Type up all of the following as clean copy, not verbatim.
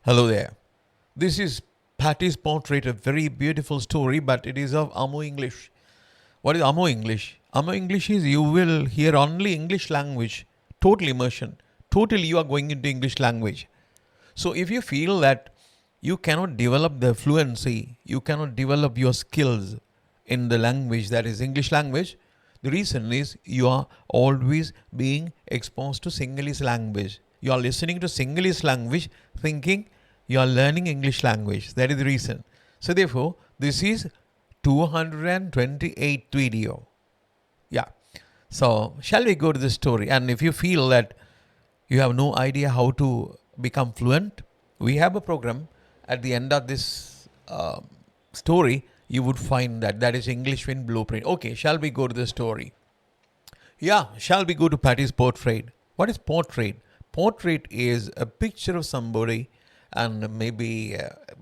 Hello there. This is Patty's portrait, a very beautiful story, but it is of Amo English. What is Amo English? Amo English is you will hear only English language, total immersion. Totally, you are going into English language. So, if you feel that you cannot develop the fluency, you cannot develop your skills in the language that is English language, the reason is you are always being exposed to Sinhalese language. You are listening to Sinhalese language, thinking you are learning English language. That is the reason. So, therefore, this is 228th video. Yeah. So, shall we go to the story? And if you feel that you have no idea how to become fluent, we have a program at the end of this story. You would find that is EnglishWind Blueprint. Okay, shall we go to the story? Yeah, shall we go to Patty's portrait? What is portrait? Portrait is a picture of somebody and maybe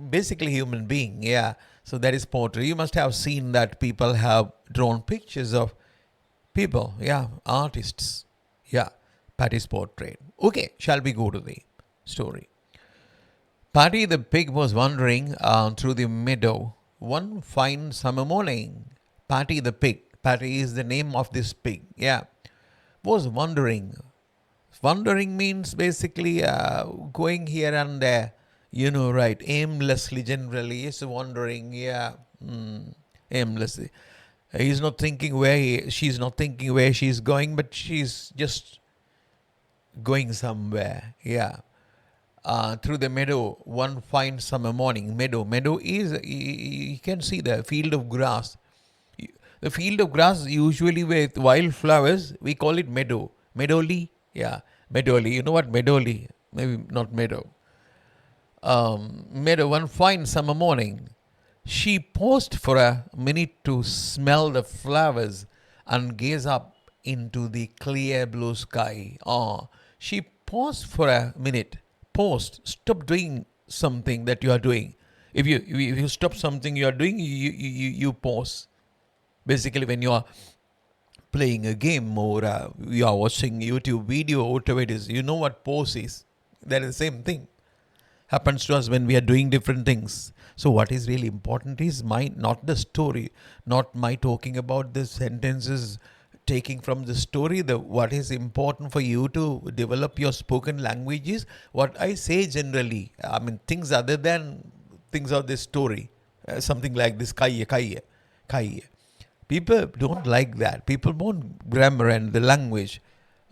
basically human being. Yeah, so that is portrait. You must have seen that people have drawn pictures of people. Yeah, artists. Yeah, Patty's portrait. Okay, shall we go to the story? Patty the pig was wandering through the meadow one fine summer morning. Patty the pig. Patty is the name of this pig. Yeah, was wandering. Wandering means basically going here and there. You know, right? Aimlessly, generally, is wandering. Yeah, aimlessly. He's not thinking where she's not thinking where she's going, but she's just going somewhere. Yeah. Through the meadow one fine summer morning. Meadow is, you can see the field of grass. The field of grass usually with wildflowers, we call it meadow. Meadowly, yeah, meadowly. You know what meadowly? Maybe not meadow. Meadow one fine summer morning. She paused for a minute to smell the flowers and gaze up into the clear blue sky. She paused for a minute. Paused. Stop doing something that you are doing. If you stop something you are doing, you pause. Basically, when you are playing a game or you are watching YouTube video or whatever it is, you know what pause is. That is the same thing. Happens to us when we are doing different things. So what is really important is not the story, not my talking about the sentences taking from the story. The what is important for you to develop your spoken language is what I say generally. I mean things other than things of this story. Something like this kaiye. People don't like that. People want grammar and the language.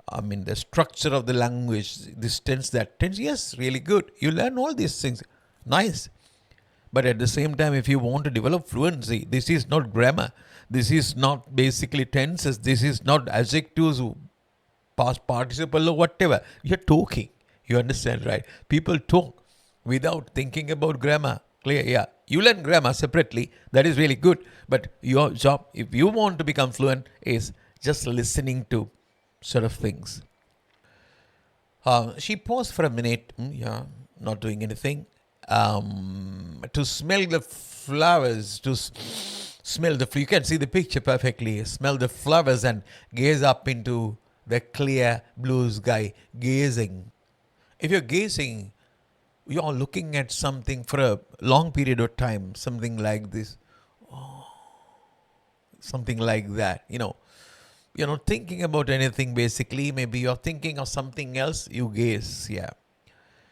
I mean, the structure of the language, this tense, that tense, yes, really good. You learn all these things. Nice. But at the same time, if you want to develop fluency, this is not grammar. This is not basically tenses. This is not adjectives, past participle or whatever. You're talking. You understand, right? People talk without thinking about grammar. Clear? Yeah. You learn grammar separately. That is really good. But your job, if you want to become fluent, is just listening to sort of things. She paused for a minute, yeah, not doing anything, to smell the flowers, you can see the picture perfectly, smell the flowers and gaze up into the clear blue sky, gazing. If you're gazing, you're looking at something for a long period of time, something like this, something like that, You're not thinking about anything basically. Maybe you're thinking of something else. You gaze, yeah.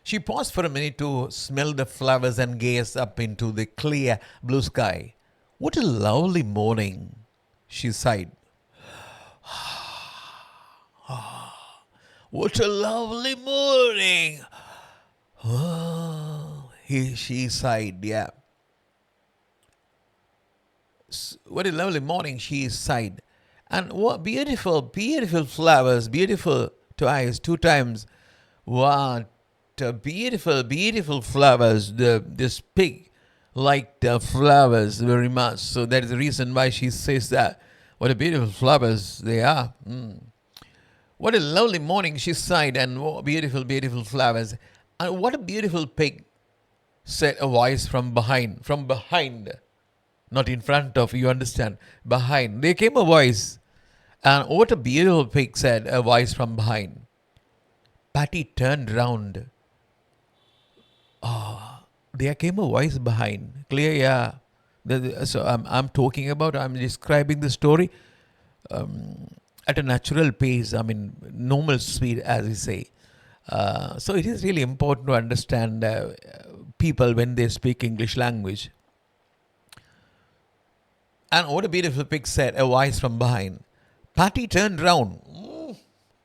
She paused for a minute to smell the flowers and gaze up into the clear blue sky. What a lovely morning, she sighed. What a lovely morning. She sighed, yeah. What a lovely morning, she sighed. And what beautiful, beautiful flowers, beautiful twice, two times. What beautiful, beautiful flowers. This pig liked the flowers very much. So that is the reason why she says that. What a beautiful flowers they are. What a lovely morning, she sighed, and what beautiful, beautiful flowers. And what a beautiful pig, said a voice from behind. From behind. Not in front of, you understand. Behind. There came a voice. And what a beautiful pig, said a voice from behind. Patty turned round. there came a voice behind. Clear, yeah. So I'm talking about, I'm describing the story at a natural pace, I mean, normal speed, as we say. So it is really important to understand people when they speak English language. And what a beautiful pig said, a voice from behind. Patty turned round.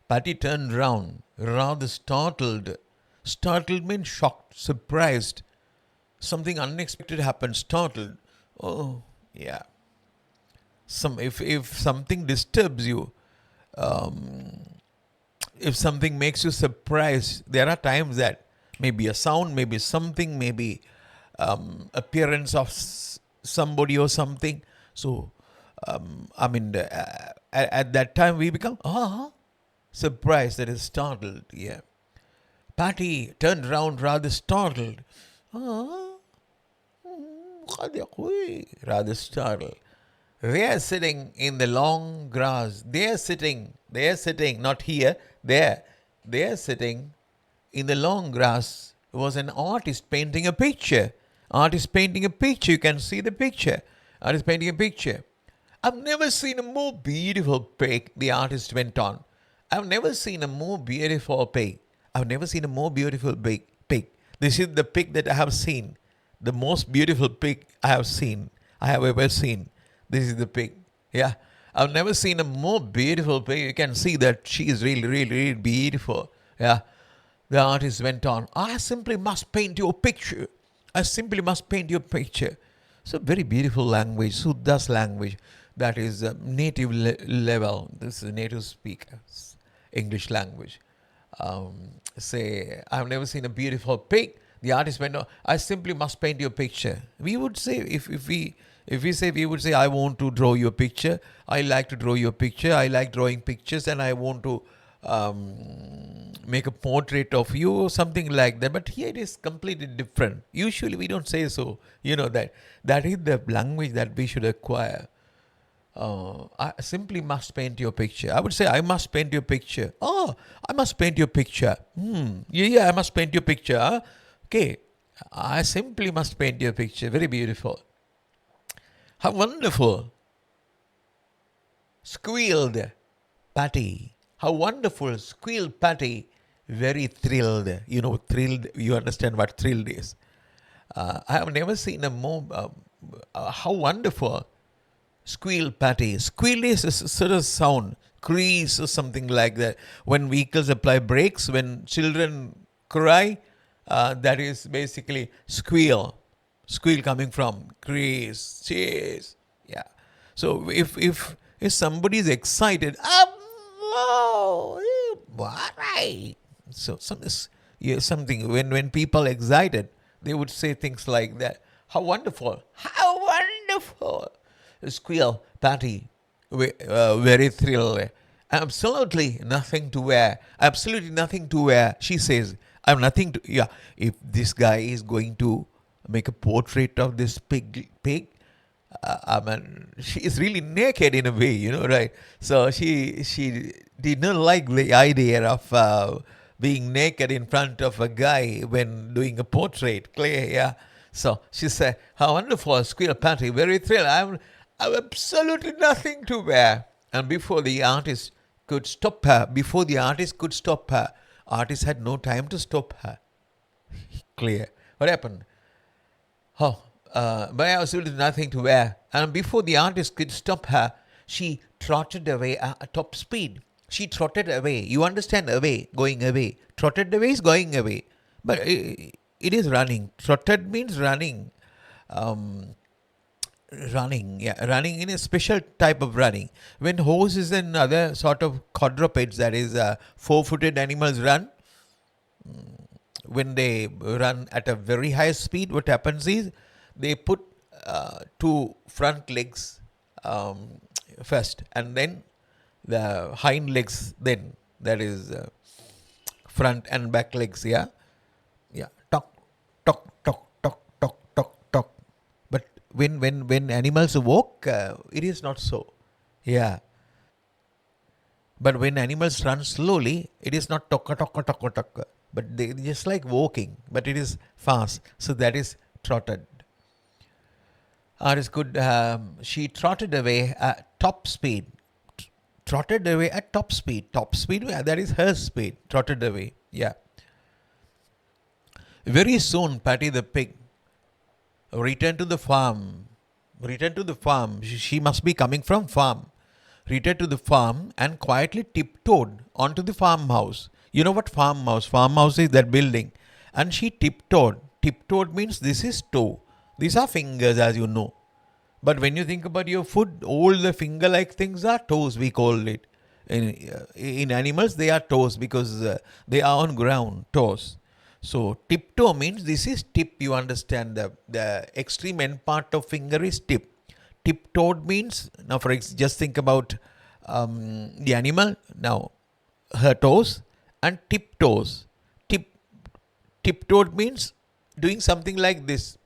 Patty turned round, rather startled. Startled means shocked, surprised. Something unexpected happened, startled. Oh, yeah. If something disturbs you, if something makes you surprised, there are times that maybe a sound, maybe something, maybe appearance of somebody or something. So, at that time we become surprised, that is startled. Yeah. Patty turned round rather startled. Ah, rather startled. They are sitting in the long grass. They are sitting, not here, there. They are sitting in the long grass. It was an artist painting a picture. Artist painting a picture. You can see the picture. Artist painting a picture. I've never seen a more beautiful pig, the artist went on. I've never seen a more beautiful pig. I've never seen a more beautiful pig. This is the pig that I have seen. The most beautiful pig I have seen. I have ever seen. This is the pig. Yeah. I've never seen a more beautiful pig. You can see that she is really, really, really beautiful. Yeah. The artist went on. I simply must paint your picture. I simply must paint your picture. So very beautiful language, Suddha's language. That is native level. This is native speakers, English language. Say, I've never seen a beautiful pig. The artist went, "No, I simply must paint your picture." We would say, if we say, we would say, "I want to draw your picture. I like to draw your picture. I like drawing pictures, and I want to make a portrait of you," or something like that. But here it is completely different. Usually we don't say so. You know that is the language that we should acquire. I simply must paint your picture. I would say, I must paint your picture. Oh, I must paint your picture. Yeah, I must paint your picture. Huh? Okay, I simply must paint your picture. Very beautiful. How wonderful. Squealed Patty. How wonderful. Squealed Patty. Very thrilled. You know, thrilled, you understand what thrilled is. I have never seen a more, how wonderful. Squeal Patty. Squeal is a sort of sound, crease or something like that. When vehicles apply brakes, when children cry, that is basically squeal. Squeal coming from crease, chase. Yeah. So if somebody is excited, right. So something when people excited, they would say things like that. How wonderful! How wonderful! Squeal, Patty, very thrilled. Absolutely nothing to wear. Absolutely nothing to wear. She says, "I'm nothing to." Yeah, if this guy is going to make a portrait of this pig, I mean, she is really naked in a way, right? So she did not like the idea of being naked in front of a guy when doing a portrait. Clear, yeah. So she said, "How wonderful, Squeal Patty, very thrilled. I've absolutely nothing to wear." And before the artist could stop her, artist had no time to stop her. Clear. What happened? Oh, but I was absolutely nothing to wear. And before the artist could stop her, she trotted away at top speed. She trotted away. You understand? Away, going away. Trotted away is going away. But it is running. Trotted means running. Running, yeah, running in a special type of running. When horses and other sort of quadrupeds, that is four-footed animals run, when they run at a very high speed, what happens is they put two front legs first, and then the hind legs, then that is front and back legs. Yeah, yeah, talk, talk, talk, talk, talk, talk, talk. But when animals walk, it is not so. Yeah. But when animals run slowly, it is not tokka tokka tokka tokka. but they just like walking, but it is fast. So that is trotted. That is good. She trotted away at top speed. Trotted away at top speed. Top speed, yeah, that is her speed. Trotted away. Yeah. Very soon, Patty the pig returned to the farm. Returned to the farm. She must be coming from farm. Returned to the farm and quietly tiptoed onto the farmhouse. You know what farmhouse? Farmhouse is that building. And she tiptoed. Tiptoed means this is toe. These are fingers, as you know. But when you think about your food, all the finger-like things are toes, we call it. In animals, they are toes because they are on ground, toes. So tiptoe means this is tip, you understand. The extreme end part of finger is tip. Tiptoed means, now for just think about the animal, now her toes and tiptoes. Tiptoed means doing something like this.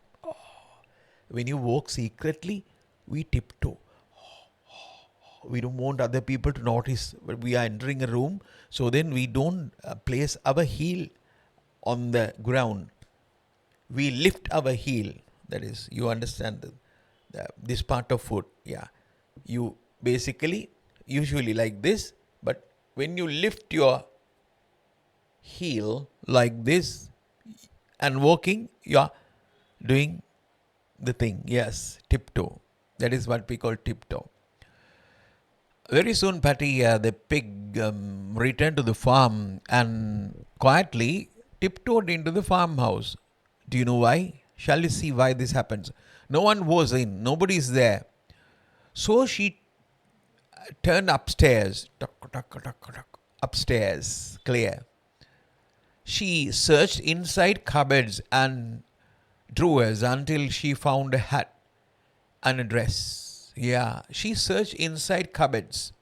When you walk secretly, we tiptoe. We don't want other people to notice when we are entering a room. So then we don't place our heel on the ground. We lift our heel. That is, you understand this part of foot. Yeah. You basically, usually like this, but when you lift your heel like this and walking, you are doing the thing. Yes, tiptoe. That is what we call tiptoe. Very soon, Patty the pig returned to the farm and quietly tiptoed into the farmhouse. Do you know why? Shall you see why this happens? No one was in, nobody is there. So she turned upstairs. Upstairs, clear. She searched inside cupboards and drawers until she found a hat and a dress. Yeah, she searched inside cupboards.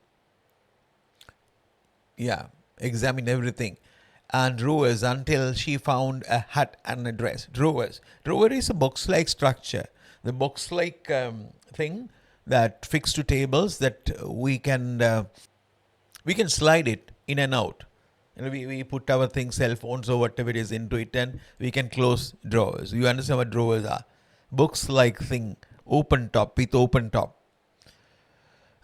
Yeah, examined everything. And drawers until she found a hat and a dress. Drawers. Drawer is a box-like structure. The box-like thing that fixed to tables that we can slide it in and out. And we put our things, cell phones or whatever it is into it, and we can close drawers. You understand what drawers are? Books-like thing, open top, with open top.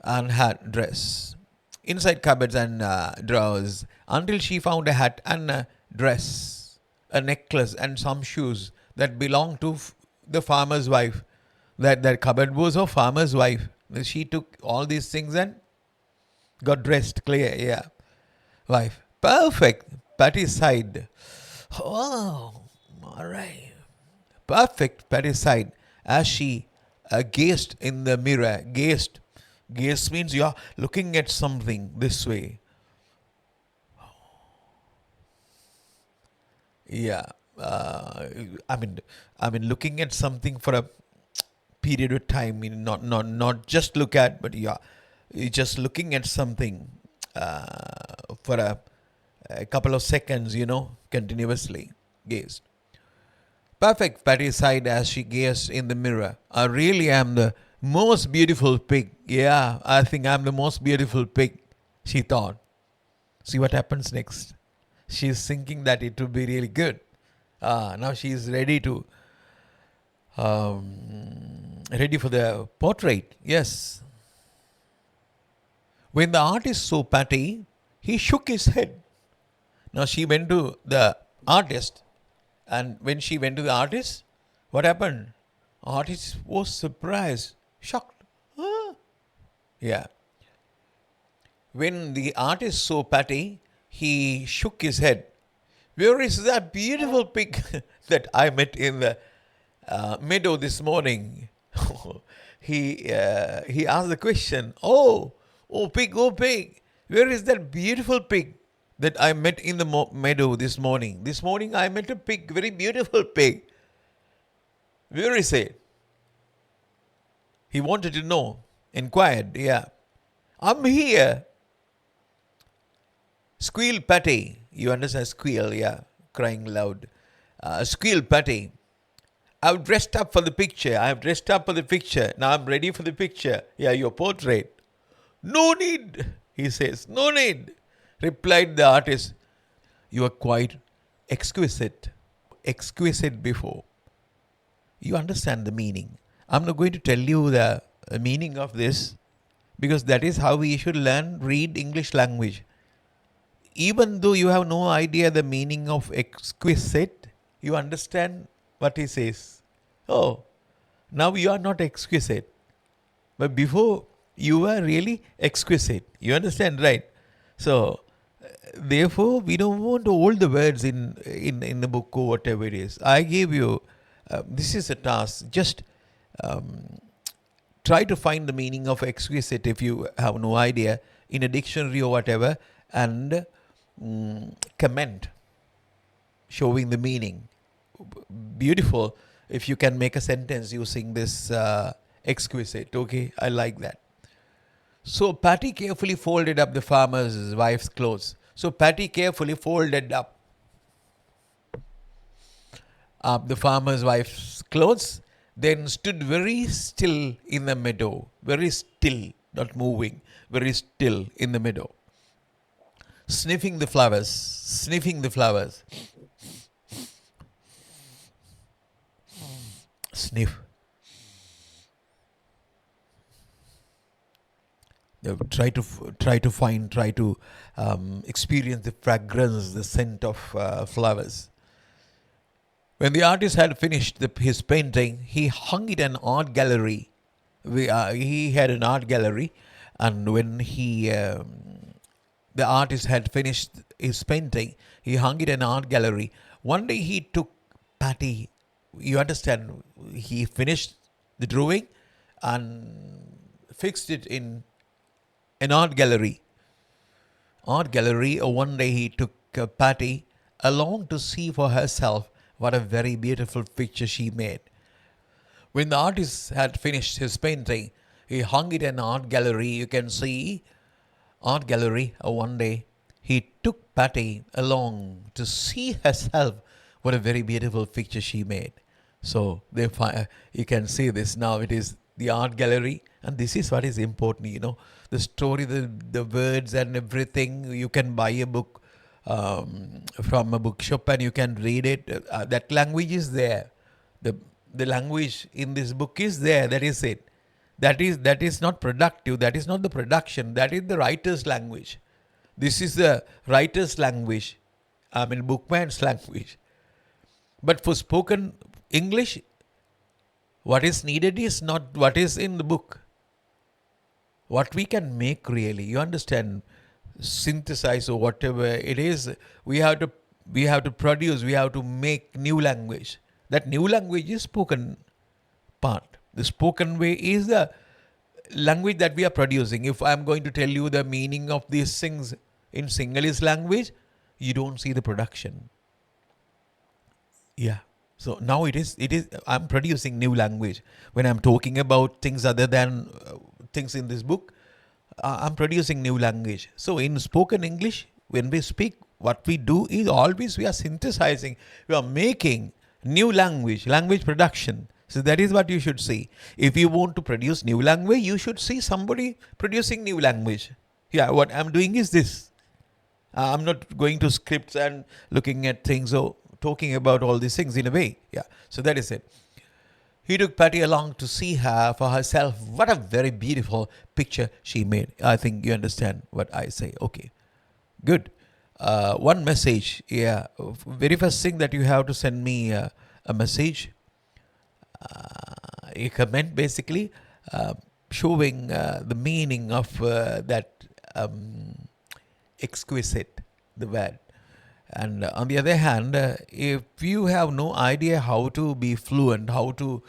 And hat, dress. Inside cupboards and drawers until she found a hat and a dress, a necklace and some shoes that belonged to the farmer's wife. That cupboard was of farmer's wife. She took all these things and got dressed, clear, yeah. Wife. Perfect. Patty sighed. Oh, all right. Perfect, Patty sighed as she gazed in the mirror. Gazed. Gaze means you are looking at something this way. Yeah. I mean, looking at something for a period of time. Not just look at, but yeah, you're just looking at something for a couple of seconds, continuously. Gazed. Perfect, Patty sighed as she gazed in the mirror. I really am the most beautiful pig. Yeah, I think I'm the most beautiful pig, she thought. See what happens next. She's thinking that it will be really good. Now she's ready ready for the portrait. Yes. When the artist saw Patty, he shook his head. Now she went to the artist. And when she went to the artist, what happened? Artist was surprised, shocked. Yeah. When the artist saw Patty, he shook his head. Where is that beautiful pig that I met in the meadow this morning? He asked the question, oh pig, where is that beautiful pig that I met in the meadow this morning? This morning I met a pig, very beautiful pig. Where is it? He wanted to know, inquired, yeah. I'm here. Squeal Patty. You understand squeal, yeah, crying loud. Squeal Patty. I've dressed up for the picture. Now I'm ready for the picture. Yeah, your portrait. No need, he says. No need, replied the artist. You are quite exquisite, exquisite before. You understand the meaning. I'm not going to tell you the meaning of this because that is how we should learn, read English language. Even though you have no idea the meaning of exquisite, you understand what he says. Oh, now you are not exquisite. But before you were really exquisite. You understand, right? So, therefore, we don't want all the words in the book or whatever it is. I gave you, this is a task. Just um, try to find the meaning of exquisite if you have no idea in a dictionary or whatever and comment showing the meaning. Beautiful if you can make a sentence using this exquisite. Okay, I like that. So Patty carefully folded up the farmer's wife's clothes. So Patty carefully folded up the farmer's wife's clothes, then stood very still in the meadow. Very still, not moving, very still in the meadow. Sniffing the flowers, sniffing the flowers. Sniff. Try to find, try to experience the fragrance, the scent of flowers. When the artist had finished his painting, he hung it in an art gallery. He had an art gallery, and when the artist had finished his painting, he hung it in an art gallery. One day he took Patty. You understand? He finished the drawing and fixed it in an art gallery. One day he took Patty along to see for herself what a very beautiful picture she made. When the artist had finished his painting, he hung it in an art gallery. You can see art gallery. One day he took Patty along to see herself what a very beautiful picture she made. So you can see this now. It is the art gallery, and this is what is important. The story, the words and everything. You can buy a book from a bookshop and you can read it. That language is there. The language in this book is there. That is it. That is not productive. That is not the production. That is the writer's language. This is the writer's language. Bookman's language. But for spoken English, what is needed is not what is in the book. What we can make really, you understand, synthesize or whatever it is, we have to produce, we have to make new language. That new language is spoken part. The spoken way is the language that we are producing. If I'm going to tell you the meaning of these things in Sinhalese language, you don't see the production. Yeah. So now it is I'm producing new language. When I'm talking about things other than things in this book, I'm producing new language. So in spoken English, when we speak, what we do is always we are synthesizing, we are making new language production. So that is what you should see. If you want to produce new language, you should see somebody producing new language. Yeah, what I'm doing is this. I'm not going to scripts and looking at things or talking about all these things in a way. Yeah, so that is it. He took Patty along to see her for herself. What a very beautiful picture she made. I think you understand what I say. Okay, good. One message. Yeah, very first thing that you have to send me a message, a comment basically, showing the meaning of that exquisite, the word. And on the other hand, if you have no idea how to be fluent, how to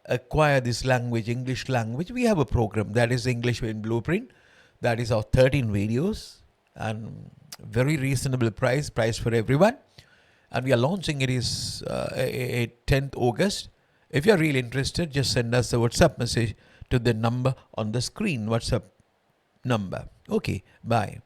acquire this language, English language, we have a program that is EnglishWind Blueprint. That is our 13 videos and very reasonable price for everyone. And we are launching it is 10th August. If you are really interested, just send us a WhatsApp message to the number on the screen, WhatsApp number. Okay, bye.